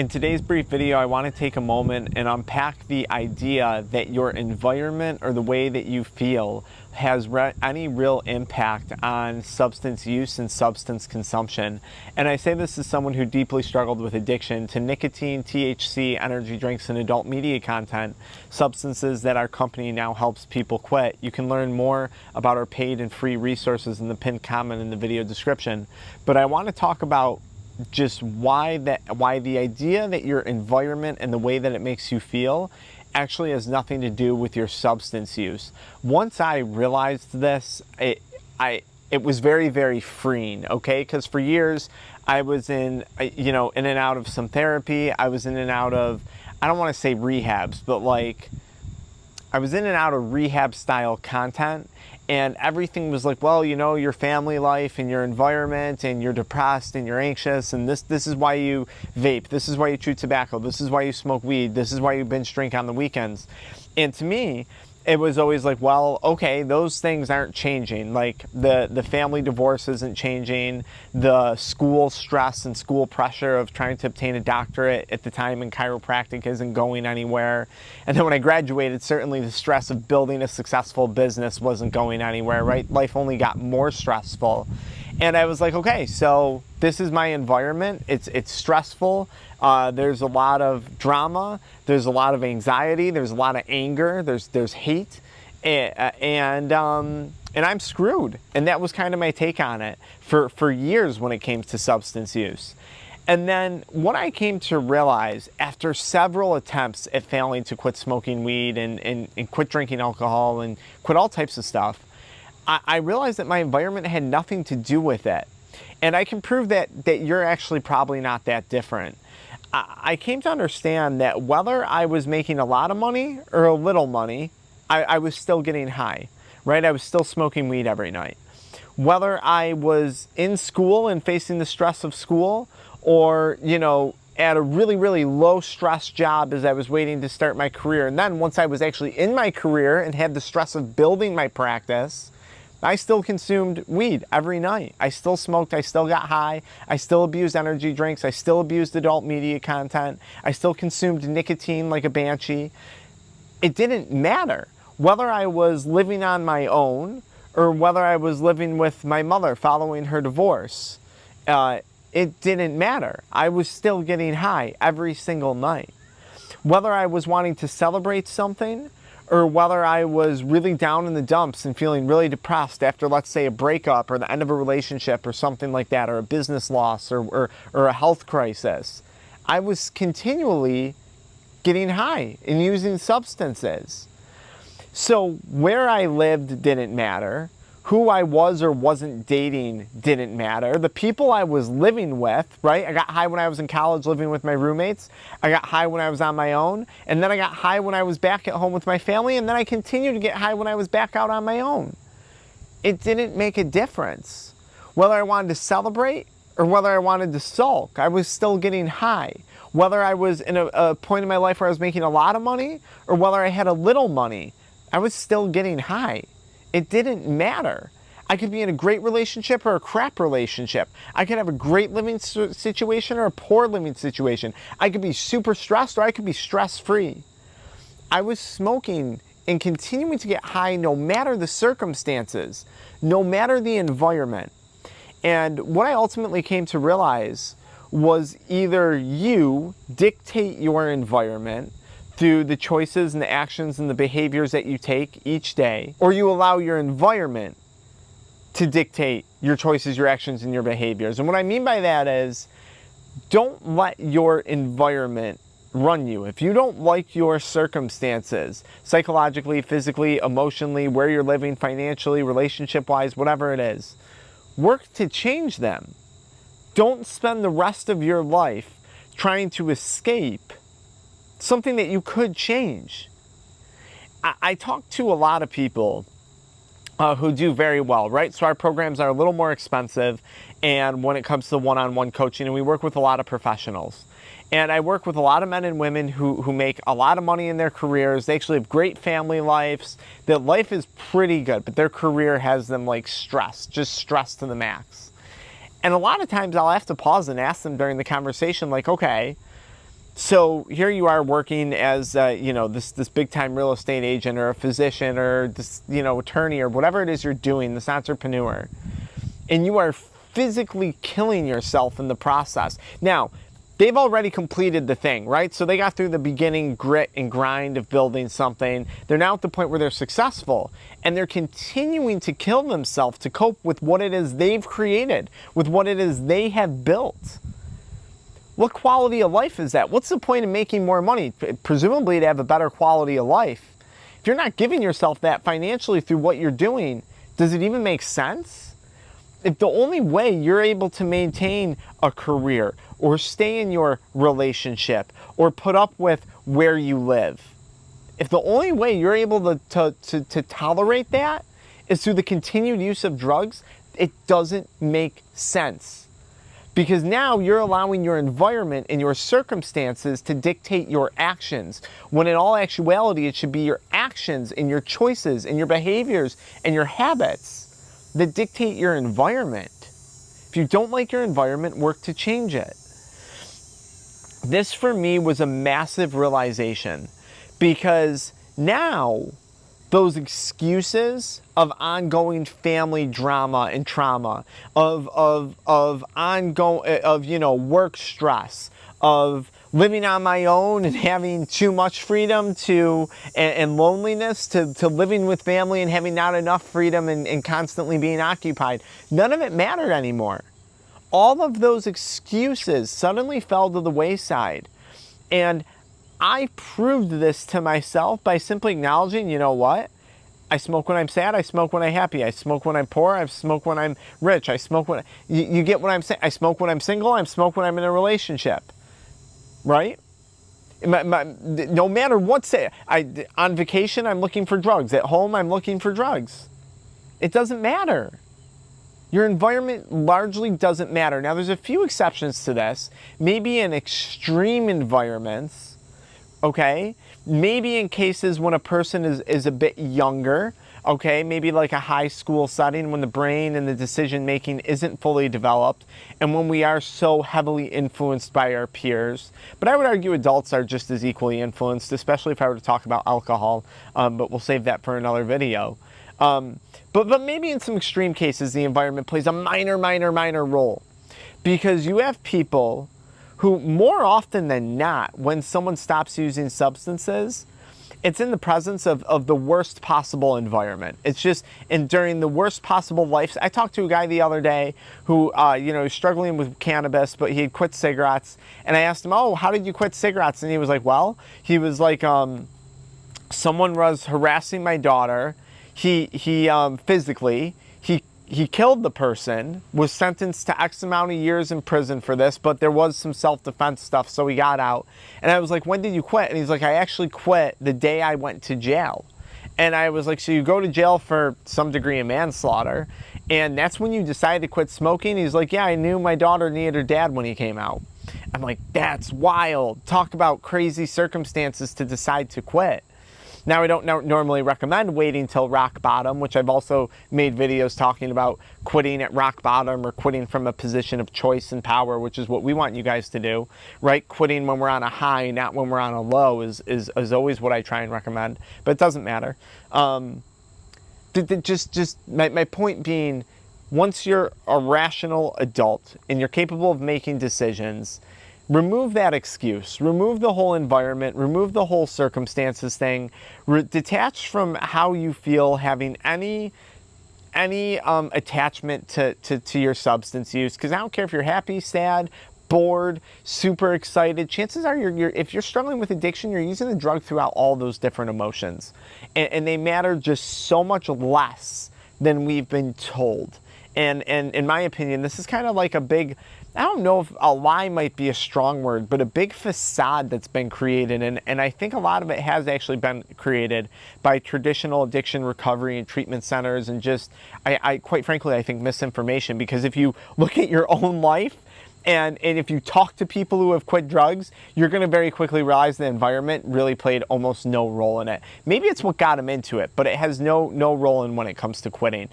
In today's brief video, I want to take a moment and unpack the idea that your environment or the way that you feel has any real impact on substance use and substance consumption. And I say this as someone who deeply struggled with addiction to nicotine, THC, energy drinks, and adult media content, substances that our company now helps people quit. You can learn more about our paid and free resources in the pinned comment in the video description. But I want to talk about just why the idea that your environment and the way that it makes you feel actually has nothing to do with your substance use. Once I realized this, it was very, very freeing, okay? Because for years I was in and out of some therapy. I was in and out of, I don't want to say rehabs, but like I was in and out of rehab style content. And everything was like, well, your family life and your environment, and you're depressed and you're anxious, and this is why you vape, this is why you chew tobacco, this is why you smoke weed, this is why you binge drink on the weekends. And to me, it was always like, well, okay, those things aren't changing. Like the family divorce isn't changing. The school stress and school pressure of trying to obtain a doctorate at the time in chiropractic isn't going anywhere. And then when I graduated, certainly the stress of building a successful business wasn't going anywhere, right? Life only got more stressful. And I was like, okay, so this is my environment. It's stressful. There's a lot of drama. There's a lot of anxiety. There's a lot of anger. There's hate, and I'm screwed. And that was kind of my take on it for years when it came to substance use. And then what I came to realize after several attempts at failing to quit smoking weed and quit drinking alcohol and quit all types of stuff, I realized that my environment had nothing to do with it. And I can prove that you're actually probably not that different. I came to understand that whether I was making a lot of money or a little money, I was still getting high, right? I was still smoking weed every night. Whether I was in school and facing the stress of school, or, at a really, really low stress job as I was waiting to start my career. And then once I was actually in my career and had the stress of building my practice, I still consumed weed every night. I still smoked. I still got high. I still abused energy drinks. I still abused adult media content. I still consumed nicotine like a banshee. It didn't matter whether I was living on my own or whether I was living with my mother following her divorce. It didn't matter. I was still getting high every single night. Whether I was wanting to celebrate something or whether I was really down in the dumps and feeling really depressed after, let's say, a breakup or the end of a relationship or something like that, or a business loss or a health crisis, I was continually getting high and using substances. So where I lived didn't matter. Who I was or wasn't dating didn't matter. The people I was living with, right? I got high when I was in college living with my roommates. I got high when I was on my own. And then I got high when I was back at home with my family. And then I continued to get high when I was back out on my own. It didn't make a difference. Whether I wanted to celebrate or whether I wanted to sulk, I was still getting high. Whether I was in a point in my life where I was making a lot of money or whether I had a little money, I was still getting high. It didn't matter. I could be in a great relationship or a crap relationship. I could have a great living situation or a poor living situation. I could be super stressed or I could be stress-free. I was smoking and continuing to get high no matter the circumstances, no matter the environment. And what I ultimately came to realize was either you dictate your environment through the choices and the actions and the behaviors that you take each day, or you allow your environment to dictate your choices, your actions, and your behaviors. And what I mean by that is, don't let your environment run you. If you don't like your circumstances, psychologically, physically, emotionally, where you're living, financially, relationship-wise, whatever it is, work to change them. Don't spend the rest of your life trying to escape something that you could change. I talk to a lot of people who do very well, right? So our programs are a little more expensive, and when it comes to one-on-one coaching, and we work with a lot of professionals. And I work with a lot of men and women who make a lot of money in their careers. They actually have great family lives. Their life is pretty good, but their career has them like stressed, just stressed to the max. And a lot of times I'll have to pause and ask them during the conversation, like, okay, So here you are working as, this big time real estate agent or a physician or this, attorney or whatever it is you're doing, this entrepreneur, and you are physically killing yourself in the process. Now, they've already completed the thing, right? So they got through the beginning grit and grind of building something. They're now at the point where they're successful, and they're continuing to kill themselves to cope with what it is they've created, with what it is they have built. What quality of life is that? What's the point of making more money? Presumably to have a better quality of life. If you're not giving yourself that financially through what you're doing, does it even make sense? If the only way you're able to maintain a career or stay in your relationship or put up with where you live, if the only way you're able to tolerate that is through the continued use of drugs, it doesn't make sense. Because now you're allowing your environment and your circumstances to dictate your actions, when in all actuality it should be your actions and your choices and your behaviors and your habits that dictate your environment. If you don't like your environment, work to change it. This for me was a massive realization, because now those excuses of ongoing family drama and trauma, of ongoing work stress, of living on my own and having too much freedom and loneliness, to living with family and having not enough freedom and constantly being occupied, none of it mattered anymore. All of those excuses suddenly fell to the wayside. And I proved this to myself by simply acknowledging, you know what? I smoke when I'm sad, I smoke when I'm happy, I smoke when I'm poor, I smoke when I'm rich, I smoke when... You get what I'm saying? I smoke when I'm single, I smoke when I'm in a relationship. Right? No matter what, on vacation, I'm looking for drugs. At home, I'm looking for drugs. It doesn't matter. Your environment largely doesn't matter. Now, there's a few exceptions to this. Maybe in extreme environments, okay? Maybe in cases when a person is a bit younger, okay? Maybe like a high school setting when the brain and the decision making isn't fully developed, and when we are so heavily influenced by our peers. But I would argue adults are just as equally influenced, especially if I were to talk about alcohol, but we'll save that for another video. But maybe in some extreme cases, the environment plays a minor role, because you have people who, more often than not, when someone stops using substances, it's in the presence of the worst possible environment. It's just, and during the worst possible life. I talked to a guy the other day who, was struggling with cannabis, but he had quit cigarettes. And I asked him, oh, how did you quit cigarettes? And he was like, someone was harassing my daughter. He physically, he killed the person, was sentenced to X amount of years in prison for this, but there was some self-defense stuff, so he got out. And I was like, when did you quit? And he's like, I actually quit the day I went to jail. And I was like, so you go to jail for some degree of manslaughter, and that's when you decided to quit smoking? He's like, yeah, I knew my daughter needed her dad when he came out. I'm like, that's wild. Talk about crazy circumstances to decide to quit. Now, I don't normally recommend waiting till rock bottom, which I've also made videos talking about quitting at rock bottom or quitting from a position of choice and power, which is what we want you guys to do, right? Quitting when we're on a high, not when we're on a low, is always what I try and recommend, but it doesn't matter. My point being, once you're a rational adult and you're capable of making decisions, remove that excuse, remove the whole environment, remove the whole circumstances thing, detach from how you feel having any attachment to your substance use. Because I don't care if you're happy, sad, bored, super excited, chances are if you're struggling with addiction, you're using the drug throughout all those different emotions. And they matter just so much less than we've been told. And in my opinion, this is kind of like a big, I don't know if a lie might be a strong word, but a big facade that's been created. And I think a lot of it has actually been created by traditional addiction recovery and treatment centers, and just, I quite frankly, I think misinformation. Because if you look at your own life, and if you talk to people who have quit drugs, you're going to very quickly realize the environment really played almost no role in it. Maybe it's what got them into it, but it has no role in when it comes to quitting.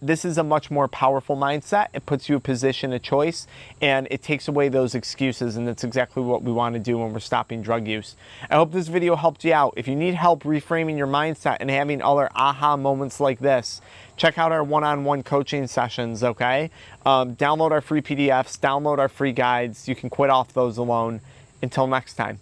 This is a much more powerful mindset. It puts you in a position of choice, and it takes away those excuses, and that's exactly what we want to do when we're stopping drug use. I hope this video helped you out. If you need help reframing your mindset and having other aha moments like this, check out our one-on-one coaching sessions, okay? Download our free PDFs, download our free guides. You can quit off those alone. Until next time.